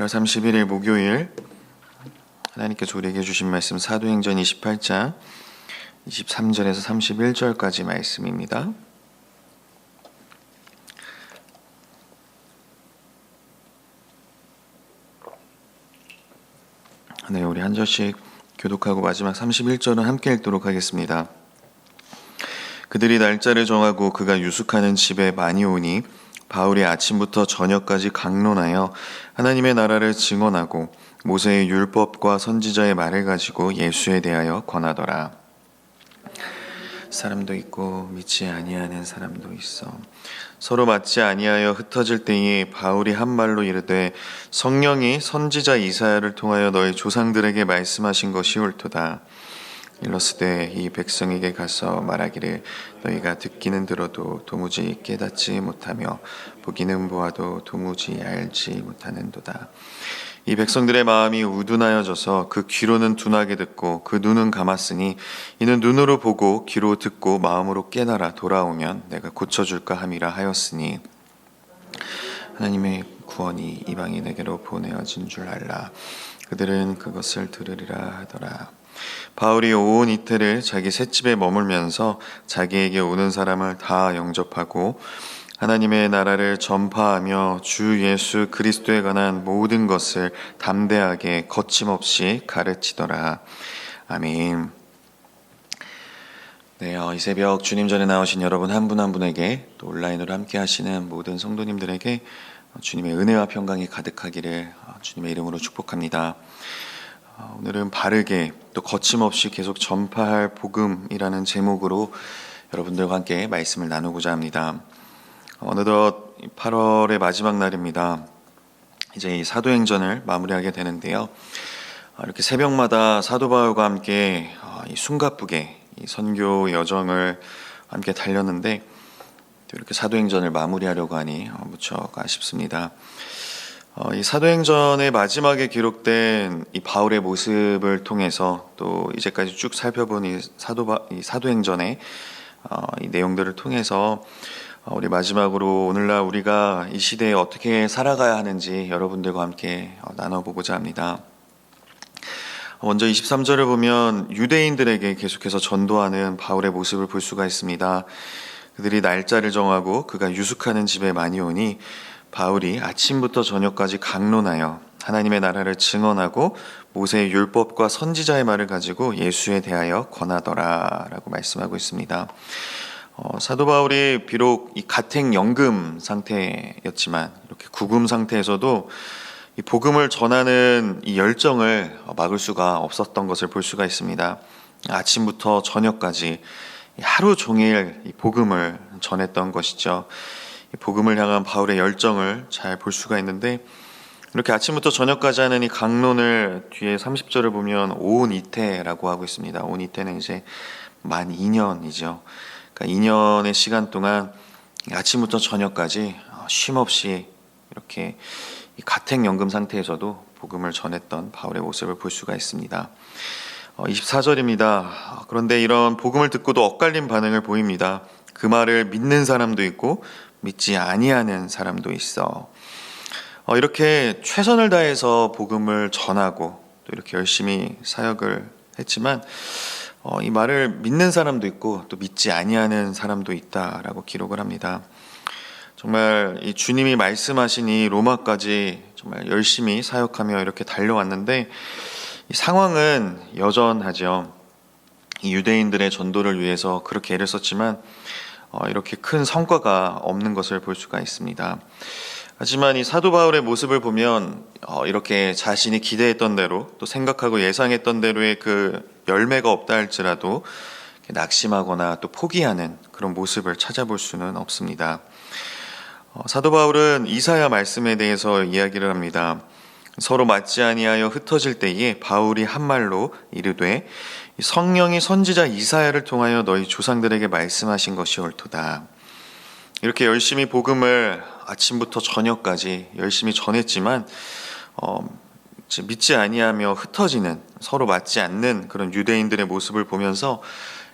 8월 31일 목요일 하나님께서 우리에게 주신 말씀 사도행전 28장 23절에서 31절까지 말씀입니다. 네, 우리 한 절씩 교독하고 마지막 31절은 함께 읽도록 하겠습니다. 그들이 날짜를 정하고 그가 유숙하는 집에 많이 오니 바울이 아침부터 저녁까지 강론하여 하나님의 나라를 증언하고 모세의 율법과 선지자의 말을 가지고 예수에 대하여 권하더라. 사람도 있고 믿지 아니하는 사람도 있어. 서로 맞지 아니하여 흩어질 때에 바울이 한 말로 이르되 성령이 선지자 이사야를 통하여 너희 조상들에게 말씀하신 것이 옳도다. 일러스되 이 백성에게 가서 말하기를 너희가 듣기는 들어도 도무지 깨닫지 못하며 보기는 보아도 도무지 알지 못하는도다. 이 백성들의 마음이 우둔하여져서 그 귀로는 둔하게 듣고 그 눈은 감았으니 이는 눈으로 보고 귀로 듣고 마음으로 깨달아 돌아오면 내가 고쳐줄까 함이라 하였으니 하나님의 구원이 이방인에게로 보내어진 줄 알라. 그들은 그것을 들으리라 하더라. 바울이 온 이틀을 자기 셋집에 머물면서 자기에게 오는 사람을 다 영접하고 하나님의 나라를 전파하며 주 예수 그리스도에 관한 모든 것을 담대하게 거침없이 가르치더라. 아멘. 네, 이 새벽 주님 전에 나오신 여러분 한 분 한 분에게 또 온라인으로 함께 하시는 모든 성도님들에게 주님의 은혜와 평강이 가득하기를 주님의 이름으로 축복합니다. 오늘은 바르게 또 거침없이 계속 전파할 복음이라는 제목으로 여러분들과 함께 말씀을 나누고자 합니다. 어느덧 8월의 마지막 날입니다. 이제 이 사도행전을 마무리하게 되는데요. 이렇게 새벽마다 사도 바울과 함께 이 숨가쁘게 이 선교 여정을 함께 달렸는데 또 이렇게 사도행전을 마무리하려고 하니 무척 아쉽습니다. 이 사도행전의 마지막에 기록된 이 바울의 모습을 통해서 또 이제까지 쭉 살펴본 이 사도행전의 이 내용들을 통해서 우리 마지막으로 오늘날 우리가 이 시대에 어떻게 살아가야 하는지 여러분들과 함께 나눠보고자 합니다. 먼저 23절을 보면 유대인들에게 계속해서 전도하는 바울의 모습을 볼 수가 있습니다. 그들이 날짜를 정하고 그가 유숙하는 집에 많이 오니 바울이 아침부터 저녁까지 강론하여 하나님의 나라를 증언하고 모세의 율법과 선지자의 말을 가지고 예수에 대하여 권하더라 라고 말씀하고 있습니다. 사도 바울이 비록 이 가택연금 상태였지만 이렇게 구금 상태에서도 이 복음을 전하는 이 열정을 막을 수가 없었던 것을 볼 수가 있습니다. 아침부터 저녁까지 하루 종일 이 복음을 전했던 것이죠. 복음을 향한 바울의 열정을 잘 볼 수가 있는데 이렇게 아침부터 저녁까지 하는 이 강론을 뒤에 30절을 보면 온 이태라고 하고 있습니다. 온 이태는 이제 만 2년이죠. 그러니까 2년의 시간 동안 아침부터 저녁까지 쉼없이 이렇게 가택연금 상태에서도 복음을 전했던 바울의 모습을 볼 수가 있습니다. 24절입니다. 그런데 이런 복음을 듣고도 엇갈린 반응을 보입니다. 그 말을 믿는 사람도 있고 믿지 아니하는 사람도 있어. 이렇게 최선을 다해서 복음을 전하고 또 이렇게 열심히 사역을 했지만 이 말을 믿는 사람도 있고 또 믿지 아니하는 사람도 있다라고 기록을 합니다. 정말 이 주님이 말씀하신 이 로마까지 정말 열심히 사역하며 이렇게 달려왔는데 이 상황은 여전하죠. 이 유대인들의 전도를 위해서 그렇게 애를 썼지만 이렇게 큰 성과가 없는 것을 볼 수가 있습니다. 하지만 이 사도 바울의 모습을 보면 이렇게 자신이 기대했던 대로 또 생각하고 예상했던 대로의 그 열매가 없다 할지라도 낙심하거나 또 포기하는 그런 모습을 찾아볼 수는 없습니다. 사도 바울은 이사야 말씀에 대해서 이야기를 합니다. 서로 맞지 아니하여 흩어질 때에 바울이 한 말로 이르되 성령이 선지자 이사야를 통하여 너희 조상들에게 말씀하신 것이 옳도다. 이렇게 열심히 복음을 아침부터 저녁까지 열심히 전했지만 믿지 아니하며 흩어지는 서로 맞지 않는 그런 유대인들의 모습을 보면서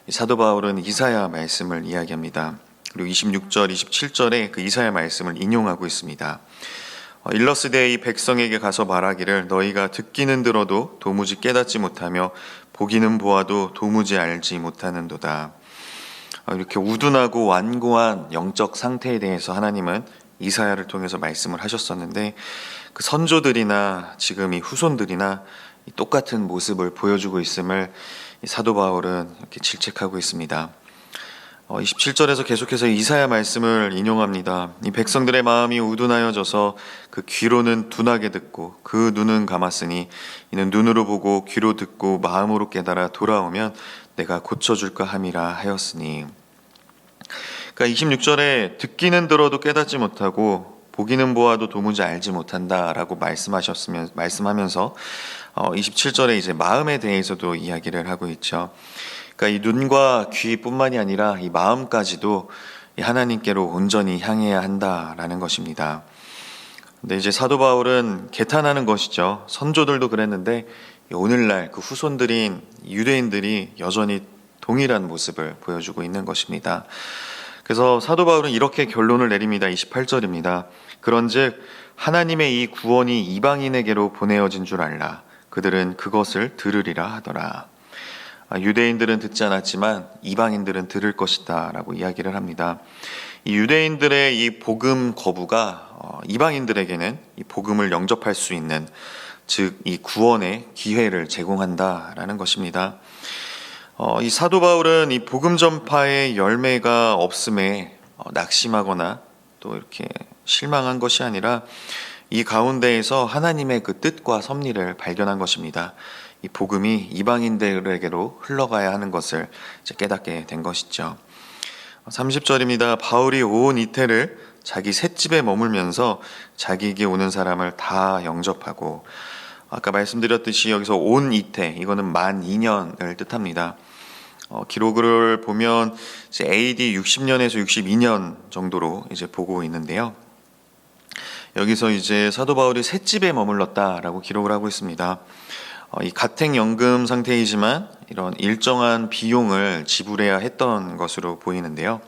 사도 바울은 이사야 말씀을 이야기합니다. 그리고 26절, 27절에 그 이사야 말씀을 인용하고 있습니다. 일러스되 이 백성에게 가서 말하기를 너희가 듣기는 들어도 도무지 깨닫지 못하며 보기는 보아도 도무지 알지 못하는도다. 이렇게 우둔하고 완고한 영적 상태에 대해서 하나님은 이사야를 통해서 말씀을 하셨었는데, 그 선조들이나 지금 이 후손들이나 똑같은 모습을 보여주고 있음을 사도 바울은 이렇게 질책하고 있습니다. 27절에서 계속해서 이사야 말씀을 인용합니다. 이 백성들의 마음이 우둔하여져서 그 귀로는 둔하게 듣고 그 눈은 감았으니 이는 눈으로 보고 귀로 듣고 마음으로 깨달아 돌아오면 내가 고쳐줄까 함이라 하였으니. 그러니까 26절에 듣기는 들어도 깨닫지 못하고 보기는 보아도 도무지 알지 못한다라고 말씀하면서 27절에 이제 마음에 대해서도 이야기를 하고 있죠. 그러니까 이 눈과 귀뿐만이 아니라 이 마음까지도 하나님께로 온전히 향해야 한다라는 것입니다. 근데 이제 사도 바울은 개탄하는 것이죠. 선조들도 그랬는데 오늘날 그 후손들인 유대인들이 여전히 동일한 모습을 보여주고 있는 것입니다. 그래서 사도 바울은 이렇게 결론을 내립니다. 28절입니다. 그런즉 하나님의 이 구원이 이방인에게로 보내어진 줄 알라. 그들은 그것을 들으리라 하더라. 유대인들은 듣지 않았지만 이방인들은 들을 것이다 라고 이야기를 합니다. 이 유대인들의 이 복음 거부가 이방인들에게는 이 복음을 영접할 수 있는, 즉 이 구원의 기회를 제공한다라는 것입니다. 이 사도 바울은 이 복음 전파의 열매가 없음에 낙심하거나 또 이렇게 실망한 것이 아니라 이 가운데에서 하나님의 그 뜻과 섭리를 발견한 것입니다. 이 복음이 이방인들에게로 흘러가야 하는 것을 이제 깨닫게 된 것이죠. 30절입니다. 바울이 온 이태를 자기 셋집에 머물면서 자기에게 오는 사람을 다 영접하고, 아까 말씀드렸듯이 여기서 온 이태, 이거는 만 2년을 뜻합니다. 기록을 보면 이제 AD 60년에서 62년 정도로 이제 보고 있는데요. 여기서 이제 사도 바울이 셋집에 머물렀다라고 기록을 하고 있습니다. 이 가택연금 상태이지만 이런 일정한 비용을 지불해야 했던 것으로 보이는데요.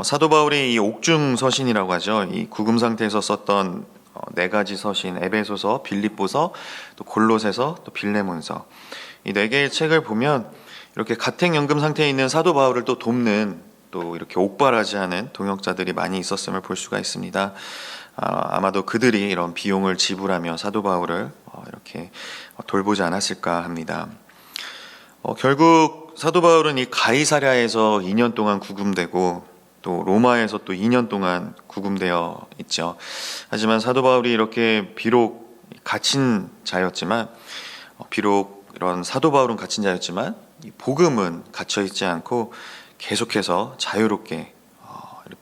사도 바울이 이 옥중 서신이라고 하죠. 이 구금 상태에서 썼던 네 가지 서신, 에베소서, 빌립보서, 또 골로새서, 또 빌레몬서, 이 네 개의 책을 보면 이렇게 가택연금 상태에 있는 사도 바울을 또 돕는, 또 이렇게 옥바라지하는 동역자들이 많이 있었음을 볼 수가 있습니다. 아마도 그들이 이런 비용을 지불하며 사도 바울을 이렇게 돌보지 않았을까 합니다. 결국 사도 바울은 이 가이사랴에서 2년 동안 구금되고 또 로마에서 또 2년 동안 구금되어 있죠. 하지만 사도 바울이 이렇게 비록 갇힌 자였지만, 비록 이런 사도 바울은 갇힌 자였지만 이 복음은 갇혀 있지 않고 계속해서 자유롭게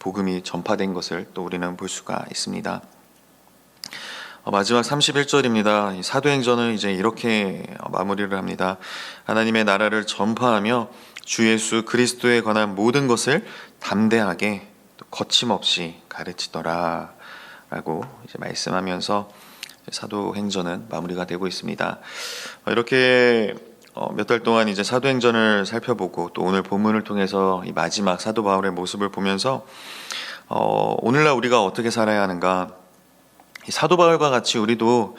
복음이 전파된 것을 또 우리는 볼 수가 있습니다. 마지막 31절입니다. 사도행전은 이제 이렇게 마무리를 합니다. 하나님의 나라를 전파하며 주 예수 그리스도에 관한 모든 것을 담대하게 또 거침없이 가르치더라 라고 이제 말씀하면서 사도행전은 마무리가 되고 있습니다. 이렇게 몇 달 동안 이제 사도행전을 살펴보고 또 오늘 본문을 통해서 이 마지막 사도 바울의 모습을 보면서 오늘날 우리가 어떻게 살아야 하는가, 이 사도 바울과 같이 우리도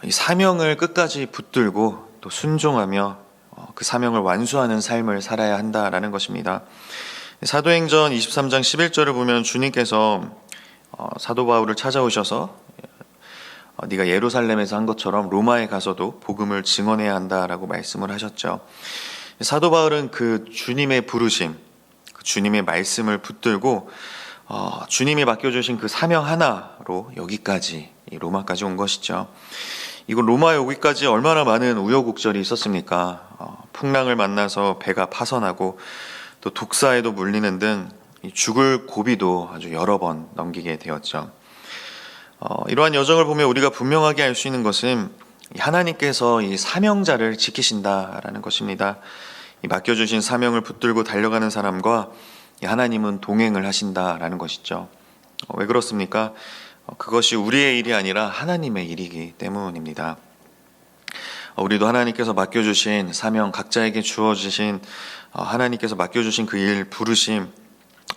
이 사명을 끝까지 붙들고 또 순종하며 그 사명을 완수하는 삶을 살아야 한다라는 것입니다. 사도행전 23장 11절을 보면 주님께서 사도 바울을 찾아오셔서 네가 예루살렘에서 한 것처럼 로마에 가서도 복음을 증언해야 한다라고 말씀을 하셨죠. 사도 바울은 그 주님의 부르심, 그 주님의 말씀을 붙들고 주님이 맡겨주신 그 사명 하나로 여기까지, 로마까지 온 것이죠. 이곳 로마에 오기까지 얼마나 많은 우여곡절이 있었습니까? 풍랑을 만나서 배가 파선하고 또 독사에도 물리는 등 죽을 고비도 아주 여러 번 넘기게 되었죠. 이러한 여정을 보면 우리가 분명하게 알 수 있는 것은 하나님께서 이 사명자를 지키신다라는 것입니다. 이 맡겨주신 사명을 붙들고 달려가는 사람과 하나님은 동행을 하신다라는 것이죠. 왜 그렇습니까? 그것이 우리의 일이 아니라 하나님의 일이기 때문입니다. 우리도 하나님께서 맡겨주신 사명, 각자에게 주어주신 하나님께서 맡겨주신 그 일, 부르심,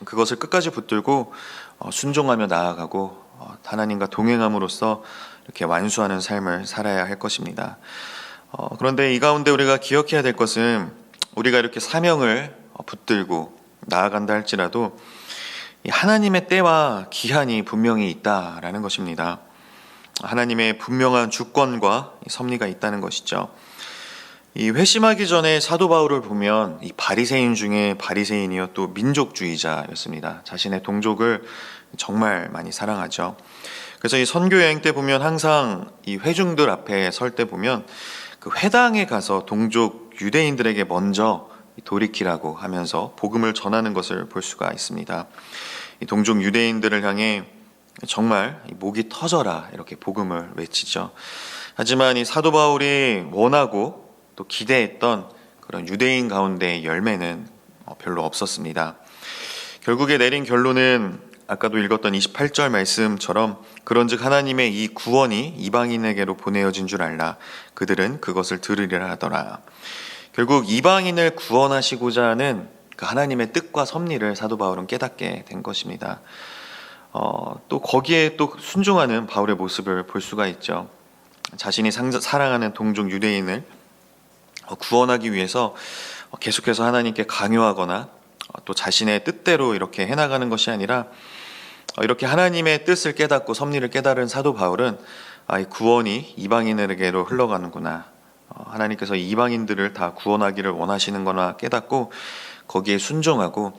그것을 끝까지 붙들고 순종하며 나아가고 하나님과 동행함으로써 이렇게 완수하는 삶을 살아야 할 것입니다. 그런데 이 가운데 우리가 기억해야 될 것은 우리가 이렇게 사명을 붙들고 나아간다 할지라도 이 하나님의 때와 기한이 분명히 있다라는 것입니다. 하나님의 분명한 주권과 섭리가 있다는 것이죠. 이 회심하기 전에 사도 바울을 보면 이 바리새인 중에 바리새인이요 또 민족주의자였습니다. 자신의 동족을 정말 많이 사랑하죠. 그래서 이 선교 여행 때 보면 항상 이 회중들 앞에 설 때 보면 그 회당에 가서 동족 유대인들에게 먼저 돌이키라고 하면서 복음을 전하는 것을 볼 수가 있습니다. 이 동족 유대인들을 향해 정말 목이 터져라 이렇게 복음을 외치죠. 하지만 이 사도 바울이 원하고 또 기대했던 그런 유대인 가운데의 열매는 별로 없었습니다. 결국에 내린 결론은 아까도 읽었던 28절 말씀처럼 그런즉 하나님의 이 구원이 이방인에게로 보내어진 줄 알라. 그들은 그것을 들으리라 하더라. 결국 이방인을 구원하시고자 하는 그 하나님의 뜻과 섭리를 사도 바울은 깨닫게 된 것입니다. 또 거기에 또 순종하는 바울의 모습을 볼 수가 있죠. 자신이 사랑하는 동족 유대인을 구원하기 위해서 계속해서 하나님께 강요하거나 또 자신의 뜻대로 이렇게 해나가는 것이 아니라 이렇게 하나님의 뜻을 깨닫고 섭리를 깨달은 사도 바울은 이 구원이 이방인에게로 흘러가는구나, 하나님께서 이방인들을 다 구원하기를 원하시는 거나 깨닫고 거기에 순종하고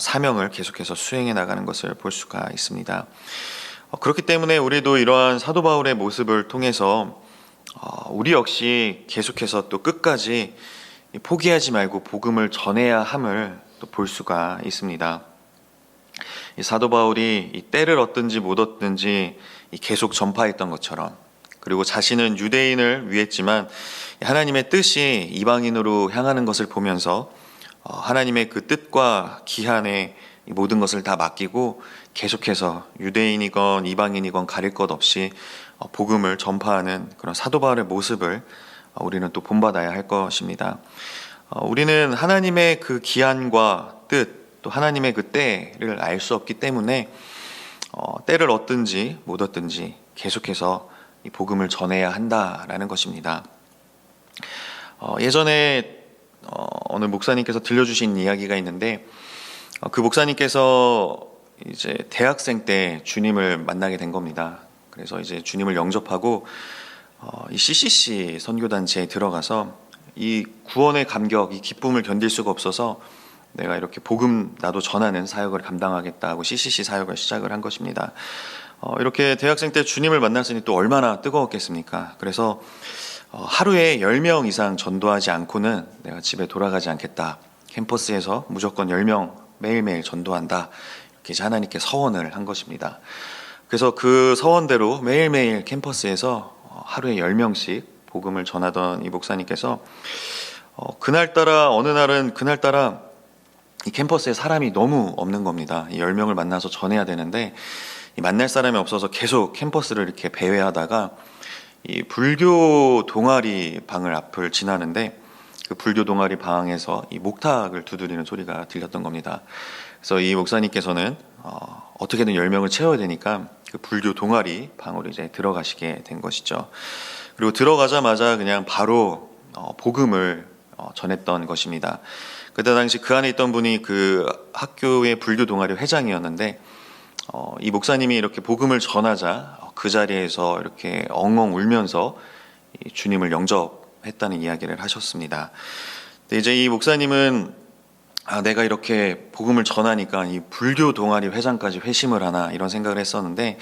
사명을 계속해서 수행해 나가는 것을 볼 수가 있습니다. 그렇기 때문에 우리도 이러한 사도 바울의 모습을 통해서 우리 역시 계속해서 또 끝까지 포기하지 말고 복음을 전해야 함을 또 볼 수가 있습니다. 이 사도 바울이 이 때를 얻든지 못 얻든지 계속 전파했던 것처럼, 그리고 자신은 유대인을 위했지만 하나님의 뜻이 이방인으로 향하는 것을 보면서 하나님의 그 뜻과 기한에 모든 것을 다 맡기고 계속해서 유대인이건 이방인이건 가릴 것 없이 복음을 전파하는 그런 사도 바울의 모습을 우리는 또 본받아야 할 것입니다. 우리는 하나님의 그 기한과 뜻, 또 하나님의 그 때를 알 수 없기 때문에 때를 얻든지 못 얻든지 계속해서 이 복음을 전해야 한다라는 것입니다. 예전에 어느 목사님께서 들려주신 이야기가 있는데, 그 목사님께서 이제 대학생 때 주님을 만나게 된 겁니다. 그래서 이제 주님을 영접하고 이 CCC 선교단체에 들어가서 이 구원의 감격, 이 기쁨을 견딜 수가 없어서 내가 이렇게 복음 나도 전하는 사역을 감당하겠다 하고 CCC 사역을 시작을 한 것입니다. 이렇게 대학생 때 주님을 만났으니 또 얼마나 뜨거웠겠습니까? 그래서 하루에 10명 이상 전도하지 않고는 내가 집에 돌아가지 않겠다. 캠퍼스에서 무조건 10명 매일매일 전도한다. 이렇게 하나님께 서원을 한 것입니다. 그래서 그 서원대로 매일매일 캠퍼스에서 하루에 10명씩 복음을 전하던 이 목사님께서 그날따라 어느 날은 그날따라 이 캠퍼스에 사람이 너무 없는 겁니다. 이 10명을 만나서 전해야 되는데 이 만날 사람이 없어서 계속 캠퍼스를 이렇게 배회하다가 이 불교 동아리 방을 앞을 지나는데 그 불교 동아리 방에서 이 목탁을 두드리는 소리가 들렸던 겁니다. 그래서 이 목사님께서는 어떻게든 10명을 채워야 되니까 그 불교 동아리 방으로 이제 들어가시게 된 것이죠. 그리고 들어가자마자 그냥 바로 복음을 전했던 것입니다. 그때 당시 그 안에 있던 분이 그 학교의 불교 동아리 회장이었는데 이 목사님이 이렇게 복음을 전하자 그 자리에서 이렇게 엉엉 울면서 주님을 영접했다는 이야기를 하셨습니다. 근데 이제 이 목사님은 내가 이렇게 복음을 전하니까 이 불교 동아리 회장까지 회심을 하나 이런 생각을 했었는데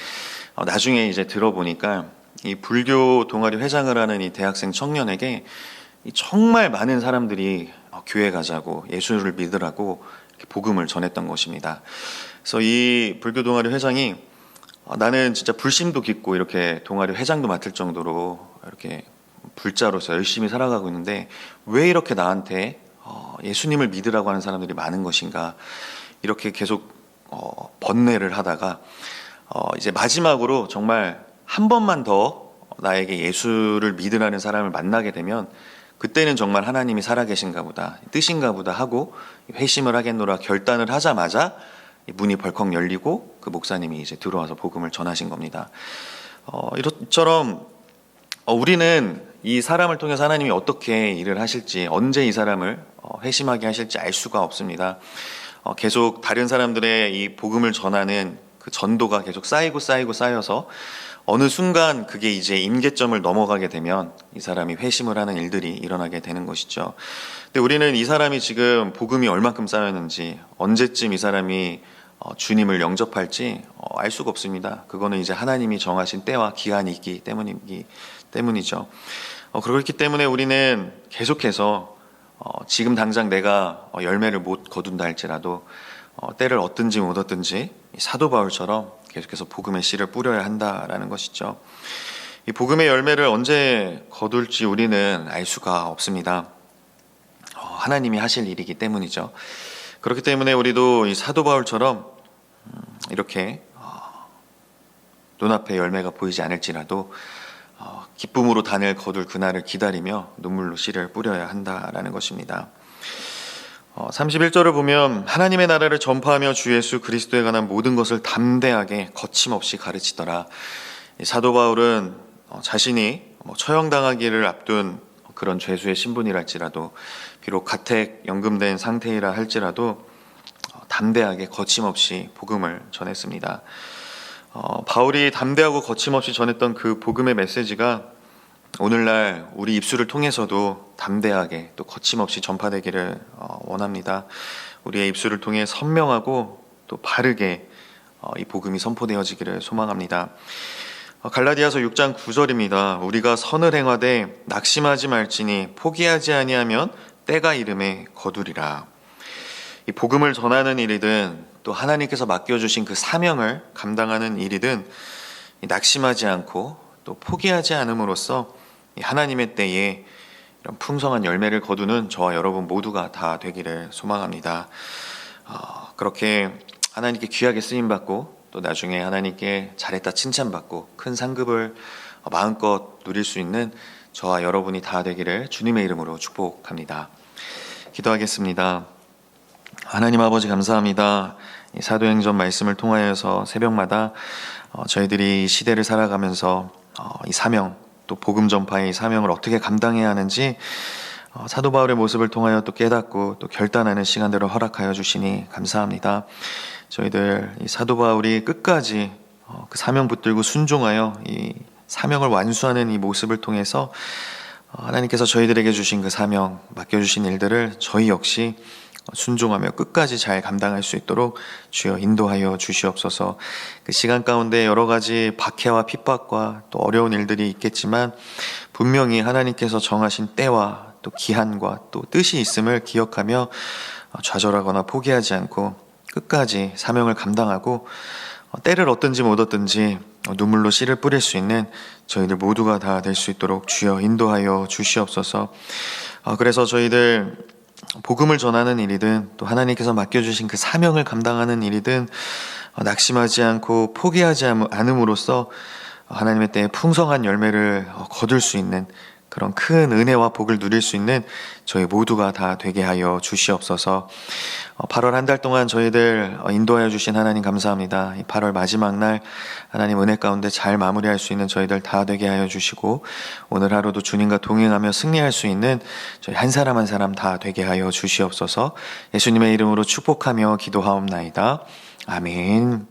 나중에 이제 들어보니까 이 불교 동아리 회장을 하는 이 대학생 청년에게 정말 많은 사람들이 교회 가자고 예수를 믿으라고 이렇게 복음을 전했던 것입니다. 그래서 이 불교 동아리 회장이 나는 진짜 불심도 깊고 이렇게 동아리 회장도 맡을 정도로 이렇게 불자로서 열심히 살아가고 있는데 왜 이렇게 나한테 예수님을 믿으라고 하는 사람들이 많은 것인가, 이렇게 계속 번뇌를 하다가 이제 마지막으로 정말 한 번만 더 나에게 예수를 믿으라는 사람을 만나게 되면 그때는 정말 하나님이 살아계신가 보다, 뜻인가 보다 하고 회심을 하겠노라 결단을 하자마자 문이 벌컥 열리고 그 목사님이 이제 들어와서 복음을 전하신 겁니다. 이처럼 우리는 이 사람을 통해서 하나님이 어떻게 일을 하실지, 언제 이 사람을 회심하게 하실지 알 수가 없습니다. 계속 다른 사람들의 이 복음을 전하는 그 전도가 계속 쌓여서 어느 순간 그게 이제 임계점을 넘어가게 되면 이 사람이 회심을 하는 일들이 일어나게 되는 것이죠. 근데 우리는 이 사람이 지금 복음이 얼만큼 쌓였는지, 언제쯤 이 사람이 주님을 영접할지 알 수가 없습니다. 그거는 이제 하나님이 정하신 때와 기한이 있기 때문이죠. 그렇기 때문에 우리는 계속해서 지금 당장 내가 열매를 못 거둔다 할지라도 때를 얻든지 못 얻든지 사도 바울처럼 계속해서 복음의 씨를 뿌려야 한다라는 것이죠. 이 복음의 열매를 언제 거둘지 우리는 알 수가 없습니다. 하나님이 하실 일이기 때문이죠. 그렇기 때문에 우리도 이 사도 바울처럼 이렇게 눈앞에 열매가 보이지 않을지라도 기쁨으로 단을 거둘 그날을 기다리며 눈물로 씨를 뿌려야 한다라는 것입니다. 31절을 보면 하나님의 나라를 전파하며 주 예수 그리스도에 관한 모든 것을 담대하게 거침없이 가르치더라. 사도 바울은 자신이 처형당하기를 앞둔 그런 죄수의 신분이랄지라도, 비록 가택 연금된 상태이라 할지라도 담대하게 거침없이 복음을 전했습니다. 바울이 담대하고 거침없이 전했던 그 복음의 메시지가 오늘날 우리 입술을 통해서도 담대하게 또 거침없이 전파되기를 원합니다. 우리의 입술을 통해 선명하고 또 바르게 이 복음이 선포되어지기를 소망합니다. 갈라디아서 6장 9절입니다. 우리가 선을 행하되 낙심하지 말지니 포기하지 아니하면 때가 이름에 거두리라. 이 복음을 전하는 일이든 또 하나님께서 맡겨주신 그 사명을 감당하는 일이든 낙심하지 않고 또 포기하지 않음으로써 하나님의 때에 이런 풍성한 열매를 거두는 저와 여러분 모두가 다 되기를 소망합니다. 그렇게 하나님께 귀하게 쓰임받고 또 나중에 하나님께 잘했다 칭찬받고 큰 상급을 마음껏 누릴 수 있는 저와 여러분이 다 되기를 주님의 이름으로 축복합니다. 기도하겠습니다. 하나님 아버지 감사합니다. 이 사도행전 말씀을 통하여서 새벽마다 저희들이 이 시대를 살아가면서 이 사명, 또 복음 전파의 사명을 어떻게 감당해야 하는지 사도 바울의 모습을 통하여 또 깨닫고 또 결단하는 시간들을 허락하여 주시니 감사합니다. 저희들 이 사도 바울이 끝까지 그 사명 붙들고 순종하여 이 사명을 완수하는 이 모습을 통해서 하나님께서 저희들에게 주신 그 사명, 맡겨주신 일들을 저희 역시 순종하며 끝까지 잘 감당할 수 있도록 주여 인도하여 주시옵소서. 그 시간 가운데 여러 가지 박해와 핍박과 또 어려운 일들이 있겠지만 분명히 하나님께서 정하신 때와 또 기한과 또 뜻이 있음을 기억하며 좌절하거나 포기하지 않고 끝까지 사명을 감당하고 때를 얻든지 못 얻든지 눈물로 씨를 뿌릴 수 있는 저희들 모두가 다 될 수 있도록 주여 인도하여 주시옵소서. 그래서 저희들 복음을 전하는 일이든 또 하나님께서 맡겨주신 그 사명을 감당하는 일이든 낙심하지 않고 포기하지 않음으로써 하나님의 때에 풍성한 열매를 거둘 수 있는 그런 큰 은혜와 복을 누릴 수 있는 저희 모두가 다 되게 하여 주시옵소서. 8월 한 달 동안 저희들 인도하여 주신 하나님 감사합니다. 이 8월 마지막 날 하나님 은혜 가운데 잘 마무리할 수 있는 저희들 다 되게 하여 주시고 오늘 하루도 주님과 동행하며 승리할 수 있는 저희 한 사람 한 사람 다 되게 하여 주시옵소서. 예수님의 이름으로 축복하며 기도하옵나이다. 아멘.